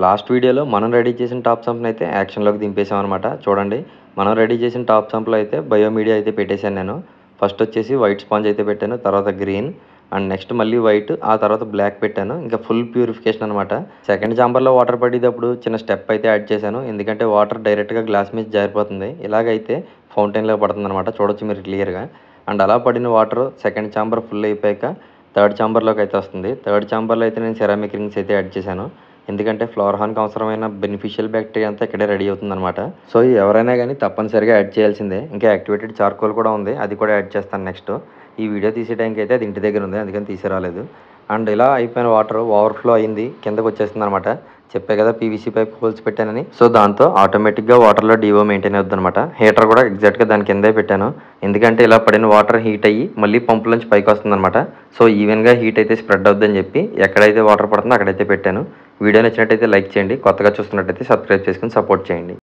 Last వీడియోలో మనం ready చేసిన టాప్ సంప్ని అయితే యాక్షన్లోకి దింపేసామన్నమాట. చూడండి, మనం రెడీ చేసిన టాప్ సంప్లో అయితే బయోమీడియా అయితే పెట్టేశాను నేను. ఫస్ట్ వచ్చేసి వైట్ స్పాంజ్ అయితే పెట్టాను, తర్వాత గ్రీన్, అండ్ నెక్స్ట్ మళ్ళీ వైట్, ఆ తర్వాత బ్లాక్ పెట్టాను. ఇంకా ఫుల్ ప్యూరిఫికేషన్ అనమాట. సెకండ్ చాంబర్లో వాటర్ పడేటప్పుడు చిన్న స్టెప్ అయితే యాడ్ చేశాను, ఎందుకంటే వాటర్ డైరెక్ట్గా గ్లాస్ మీద జారిపోతుంది. ఇలాగైతే ఫౌంటైన్లో పడుతుంది అనమాట, చూడొచ్చు మీరు క్లియర్గా. అండ్ అలా పడిన వాటర్ సెకండ్ చాంబర్ ఫుల్ అయిపోయాక థర్డ్ చాంబర్లోకి అయితే వస్తుంది. థర్డ్ చాంబర్లో అయితే నేను సెరామిక్ రింగ్స్ అయితే యాడ్ చేశాను, ఎందుకంటే ఫ్లవర్ హాన్కి అవసరమైన బెనిఫిషియల్ బ్యాక్టీరియా అంతా ఇక్కడే రెడీ అవుతుందన్నమాట. సో ఎవరైనా కానీ తప్పనిసరిగా యాడ్ చేయాల్సిందే. ఇంకా యాక్టివేటెడ్ చార్కోల్ కూడా ఉంది, అది కూడా యాడ్ చేస్తాను నెక్స్ట్. ఈ వీడియో తీసే టైంకి అయితే అది ఇంటి దగ్గర ఉంది, అందుకని తీసుకురాలేదు. అండ్ ఇలా అయిపోయిన వాటర్ ఓవర్ఫ్లో అయింది, కిందకు వచ్చేస్తుంది అనమాట. చెప్పే కదా పీవీసీ పైప్ హోల్స్ పెట్టానని. సో దాంతో ఆటోమేటిక్గా వాటర్లో డివో మెయింటైన్ అవుతుంది అనమాట. హీటర్ కూడా ఎగ్జాక్ట్గా దాని కిందే పెట్టాను, ఎందుకంటే ఇలా పడిన వాటర్ హీట్ అయ్యి మళ్ళీ పంపు నుంచి పైకి వస్తుంది అనమాట. సో ఈవెన్గా హీట్ అయితే స్ప్రెడ్ అవుద్దని చెప్పి ఎక్కడైతే వాటర్ పడుతుందో అక్కడైతే పెట్టాను. వీడియో నచ్చినట్టయితే లైక్ చేయండి, కొత్తగా చూస్తున్నట్టయితే సబ్స్క్రైబ్ చేసుకుని సపోర్ట్ చేయండి.